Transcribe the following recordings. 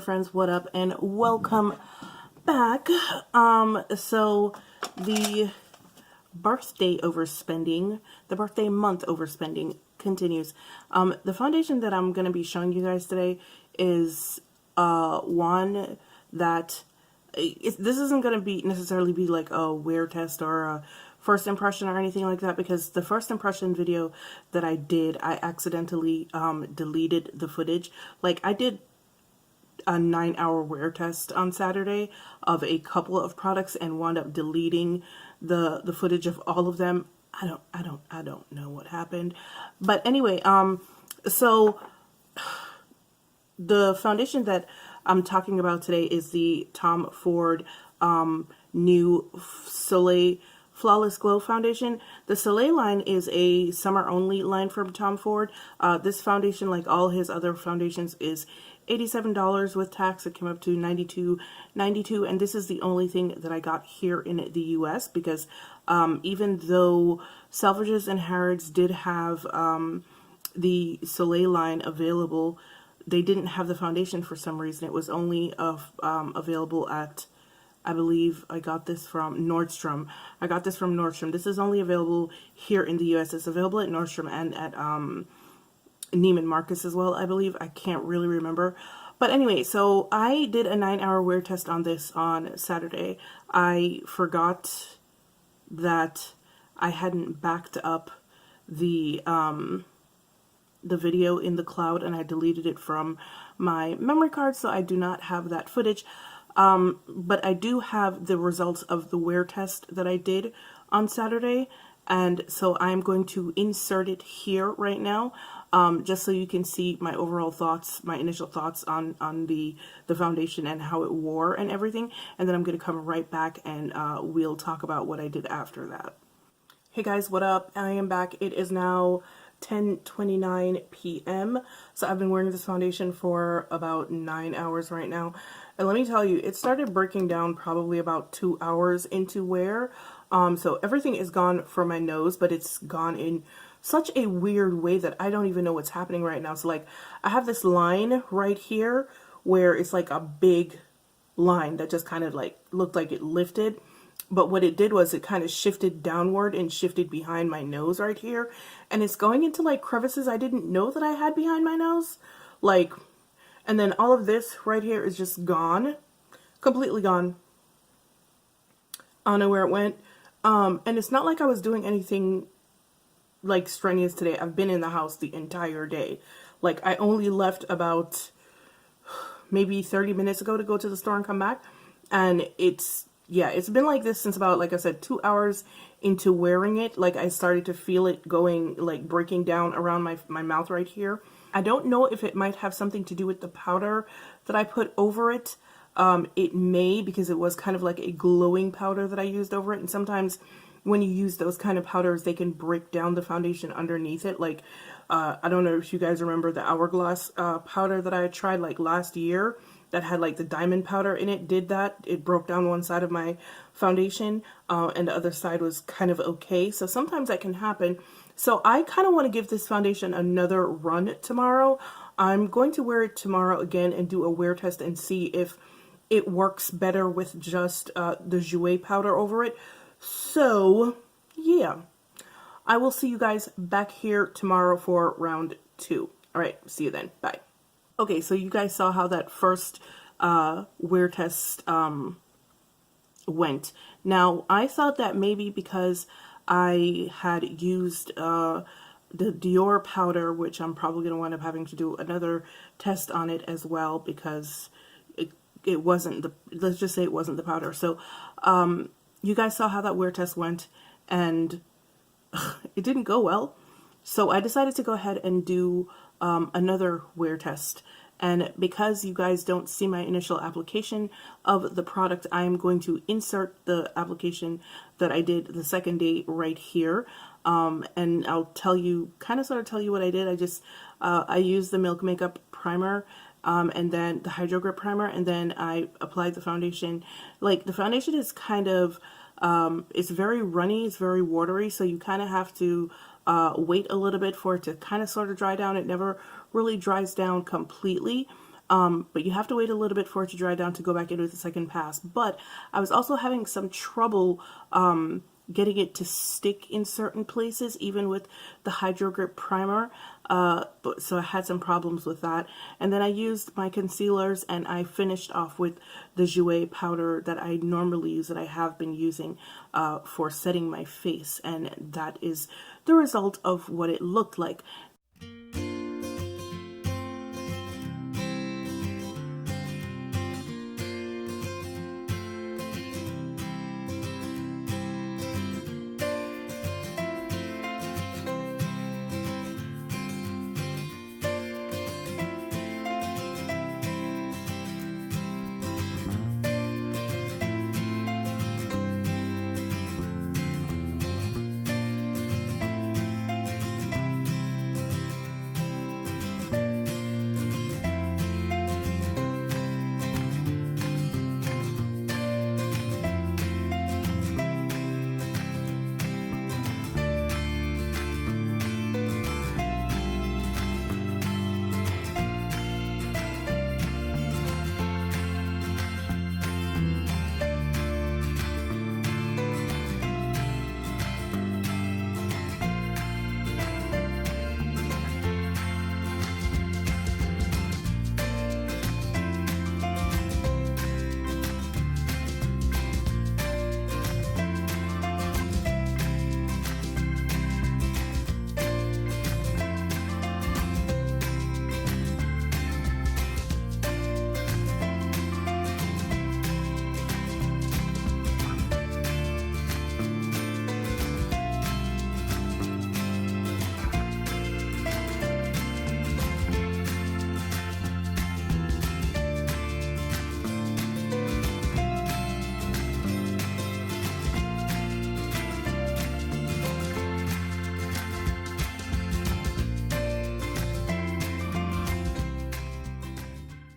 friends, what up, and welcome back. So the birthday overspending, the birthday month overspending continues. The foundation that I'm going to be showing you guys today is one that this isn't going to be necessarily be like a wear test or a first impression or anything like that, because the first impression video that I did, I accidentally deleted the footage. Like, I did a 9-hour wear test on Saturday of a couple of products and wound up deleting the footage of all of them. I don't know what happened. But anyway, so the foundation that I'm talking about today is the Tom Ford new Soleil Flawless Glow Foundation. The Soleil line is a summer only line from Tom Ford. This foundation, like all his other foundations, is $87 with tax. It came up to $92.92, and this is the only thing that I got here in the US, because even though Selfridges and Harrods did have the Soleil line available, they didn't have the foundation for some reason. It was only available at, I believe I got this from Nordstrom. I got this from Nordstrom. This is only available here in the US. It's available at Nordstrom and at Neiman Marcus as well, I believe. I can't really remember. But anyway, so I did a 9-hour wear test on this on Saturday. I forgot that I hadn't backed up the video in the cloud, and I deleted it from my memory card, so I do not have that footage. But I do have the results of the wear test that I did on Saturday, and so I'm going to insert it here right now, just so you can see my overall thoughts, my initial thoughts on the foundation and how it wore and everything, and then I'm going to come right back and we'll talk about what I did after that. Hey guys, what up? I am back. It is now 10:29 p.m. So I've been wearing this foundation for about 9 hours right now. And let me tell you, it started breaking down probably about 2 hours into wear. So everything is gone from my nose, but it's gone in such a weird way that I don't even know what's happening right now. So like, I have this line right here where it's like a big line that just kind of like looked like it lifted. But what it did was it kind of shifted downward and shifted behind my nose right here. And it's going into like crevices I didn't know that I had behind my nose. Like, and then all of this right here is just gone. Completely gone. I don't know where it went. And it's not like I was doing anything like strenuous today. I've been in the house the entire day. Like, I only left about maybe 30 minutes ago to go to the store and come back. And it's been like this since about, like I said, 2 hours into wearing it. Like, I started to feel it going, like, breaking down around my mouth right here. I don't know if it might have something to do with the powder that I put over it. It may, because it was kind of like a glowing powder that I used over it. And sometimes when you use those kind of powders, they can break down the foundation underneath it. Like, I don't know if you guys remember the Hourglass powder that I tried like last year, that had like the diamond powder in it. Did that. It broke down one side of my foundation, and the other side was kind of okay. So sometimes that can happen. So I kind of want to give this foundation another run tomorrow. I'm going to wear it tomorrow again and do a wear test and see if it works better with just the Jouer powder over it. So yeah, I will see you guys back here tomorrow for round 2. All right, see you then. Bye. Okay, so you guys saw how that first wear test went. Now, I thought that maybe because I had used the Dior powder, which I'm probably going to wind up having to do another test on it as well, because it wasn't the, let's just say it wasn't the powder. So you guys saw how that wear test went, and it didn't go well. So I decided to go ahead and do another wear test. And because you guys don't see my initial application of the product, I am going to insert the application that I did the second day right here. And I'll tell you, sort of tell you what I did. I used the Milk Makeup Primer, and then the Hydro Grip Primer, and then I applied the foundation. Like, the foundation is kind of, it's very runny, it's very watery, so you kind of have to wait a little bit for it to kind of sort of dry down. It never really dries down completely. but you have to wait a little bit for it to dry down to go back in with the second pass. But I was also having some trouble getting it to stick in certain places, even with the Hydro Grip primer. So I had some problems with that. And then I used my concealers, and I finished off with the Jouer powder that I normally use, that I have been using for setting my face. And that is the result of what it looked like.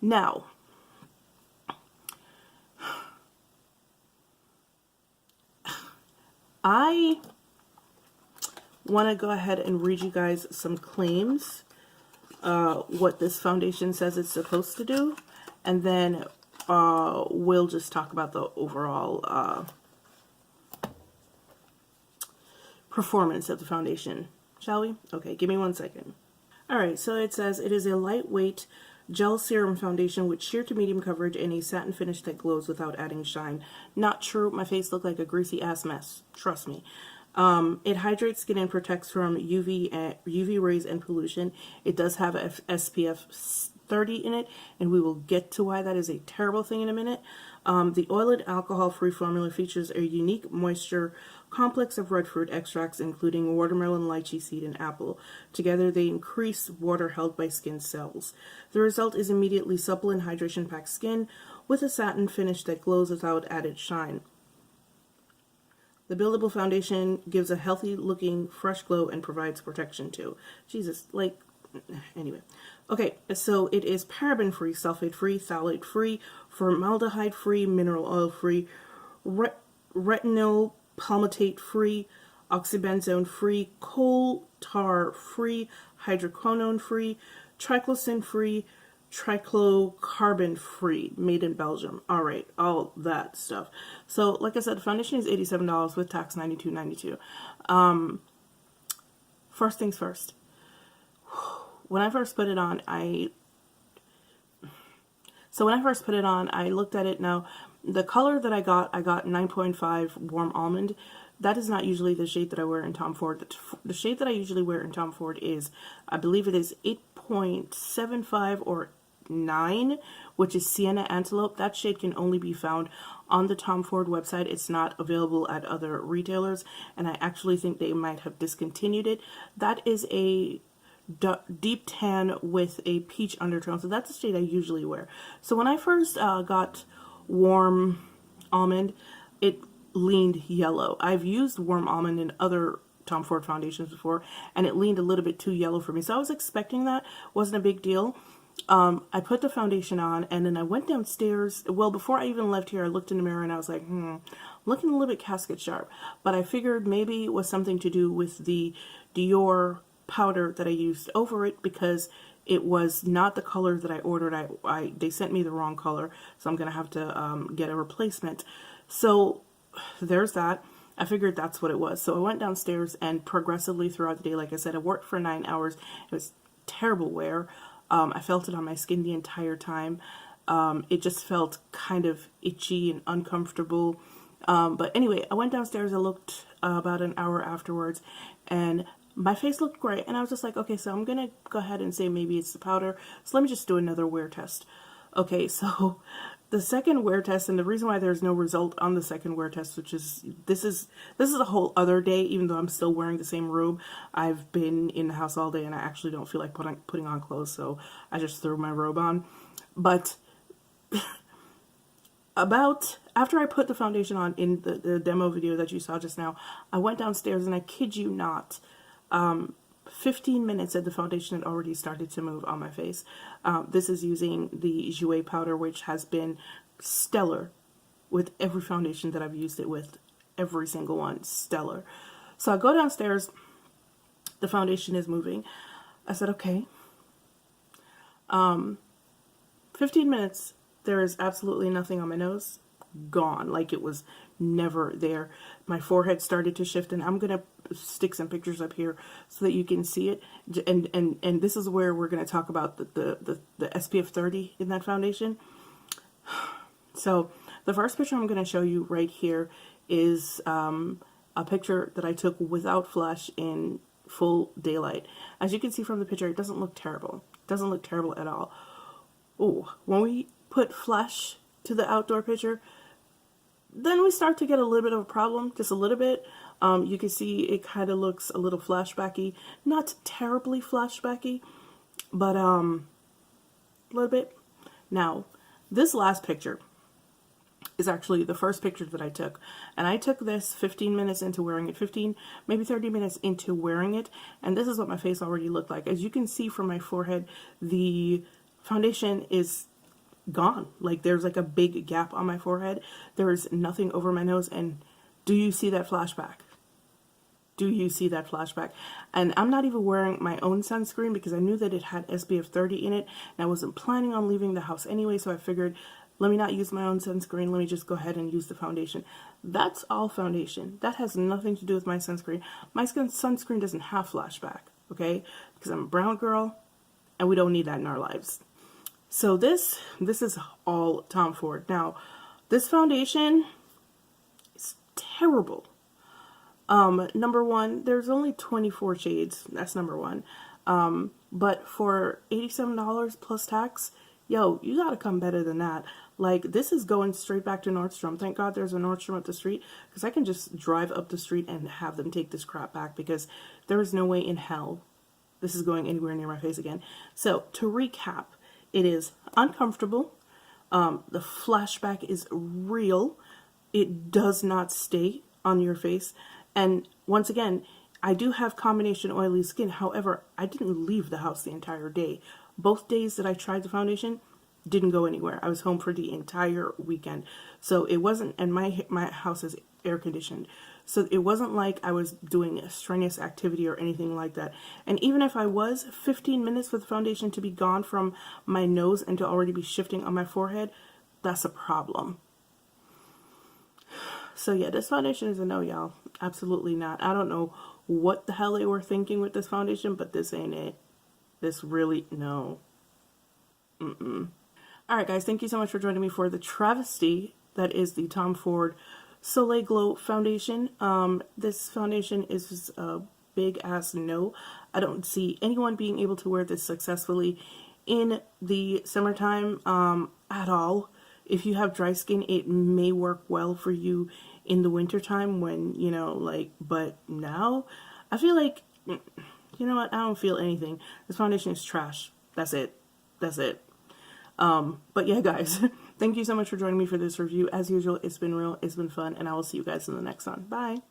Now, I want to go ahead and read you guys some claims, what this foundation says it's supposed to do, and then we'll just talk about the overall performance of the foundation, shall we? Okay, give me 1 second. Alright, so it says it is a lightweight gel serum foundation with sheer to medium coverage and a satin finish that glows without adding shine. Not true. My face looked like a greasy ass mess. Trust me. It hydrates skin and protects from UV rays and pollution. It does have SPF 30 in it, and we will get to why that is a terrible thing in a minute. The oil and alcohol-free formula features a unique moisture complex of red fruit extracts, including watermelon, lychee seed, and apple. Together, they increase water held by skin cells. The result is immediately supple and hydration-packed skin with a satin finish that glows without added shine. The buildable foundation gives a healthy-looking, fresh glow and provides protection too. Jesus, like, anyway. Okay, so it is paraben-free, sulfate-free, phthalate-free, formaldehyde-free, mineral oil-free, retinol palmitate-free, oxybenzone-free, coal tar-free, hydroquinone-free, triclosan-free, trichlocarbon-free, made in Belgium. All right, all that stuff. So, like I said, the foundation is $87 with tax, $92.92. First things first. When I first put it on, I looked at it. Now, the color that I got 9.5 Warm Almond. That is not usually the shade that I wear in Tom Ford. The shade that I usually wear in Tom Ford is, I believe it is 8.75 or 9, which is Sienna Antelope. That shade can only be found on the Tom Ford website. It's not available at other retailers, and I actually think they might have discontinued it. That is a deep tan with a peach undertone, so that's the shade I usually wear. So when I first got Warm Almond, it leaned yellow. I've used Warm Almond in other Tom Ford foundations before, and it leaned a little bit too yellow for me, so I was expecting that. Wasn't a big deal. I put the foundation on, and then I went downstairs. Well, before I even left here, I looked in the mirror and I was like, looking a little bit casket sharp. But I figured maybe it was something to do with the Dior powder that I used over it, because it was not the color that I ordered. They sent me the wrong color, so I'm gonna have to get a replacement. So there's that. I figured that's what it was. So I went downstairs, and progressively throughout the day, like I said, I worked for 9 hours. It was terrible wear. I felt it on my skin the entire time. It just felt kind of itchy and uncomfortable. But anyway, I went downstairs. I looked about an hour afterwards, and my face looked great. And I was just like, okay, so I'm going to go ahead and say maybe it's the powder. So let me just do another wear test. Okay, so the second wear test, and the reason why there's no result on the second wear test, which is this is a whole other day, even though I'm still wearing the same robe. I've been in the house all day, and I actually don't feel like putting on clothes, so I just threw my robe on. But about after I put the foundation on in the demo video that you saw just now, I went downstairs, and I kid you not, 15 minutes and the foundation had already started to move on my face. This is using the Jouer powder, which has been stellar with every foundation that I've used it with. Every single one, stellar. So I go downstairs, the foundation is moving. I said, okay. 15 minutes, there is absolutely nothing on my nose. Gone, like it was never there. My forehead started to shift, and I'm gonna stick some pictures up here so that you can see it. And this is where we're gonna talk about the SPF 30 in that foundation. So the first picture I'm gonna show you right here is a picture that I took without flash in full daylight. As you can see from the picture, it doesn't look terrible. It doesn't look terrible at all. Oh, when we put flash to the outdoor picture, then we start to get a little bit of a problem, just a little bit. You can see it kind of looks a little flashbacky, not terribly flashbacky, but a little bit. Now, this last picture is actually the first picture that I took, and I took this 15 minutes into wearing it, 15, maybe 30 minutes into wearing it, and this is what my face already looked like. As you can see from my forehead, the foundation is gone. Like there's like a big gap on my forehead. There is nothing over my nose. And do you see that flashback? Do you see that flashback? And I'm not even wearing my own sunscreen because I knew that it had SPF 30 in it, and I wasn't planning on leaving the house anyway, so I figured let me not use my own sunscreen, let me just go ahead and use the foundation. That's all foundation. That has nothing to do with my sunscreen. My sunscreen doesn't have flashback, okay? Because I'm a brown girl and we don't need that in our lives. So this is all Tom Ford. Now, this foundation is terrible. Number one, there's only 24 shades. That's number one. But for $87 plus tax, yo, you gotta come better than that. Like, this is going straight back to Nordstrom. Thank God there's a Nordstrom up the street, because I can just drive up the street and have them take this crap back, because there is no way in hell this is going anywhere near my face again. So, to recap, it is uncomfortable. The flashback is real. It does not stay on your face. And once again, I do have combination oily skin. However, I didn't leave the house the entire day. Both days that I tried the foundation, didn't go anywhere. I was home for the entire weekend. So it wasn't, and my house is air conditioned. So it wasn't like I was doing a strenuous activity or anything like that. And even if I was, 15 minutes for the foundation to be gone from my nose and to already be shifting on my forehead, that's a problem. So yeah, this foundation is a no, y'all. Absolutely not. I don't know what the hell they were thinking with this foundation, but this ain't it. This really, no. Alright guys, thank you so much for joining me for the travesty that is the Tom Ford Soleil Glow foundation. This foundation is a big ass no. I don't see anyone being able to wear this successfully in the summertime at all. If you have dry skin, it may work well for you in the wintertime when, you know, like, but now I feel like, you know what, I don't feel anything. This foundation is trash. That's it. That's it. But yeah, guys, thank you so much for joining me for this review. As usual, it's been real, it's been fun, and I will see you guys in the next one. Bye.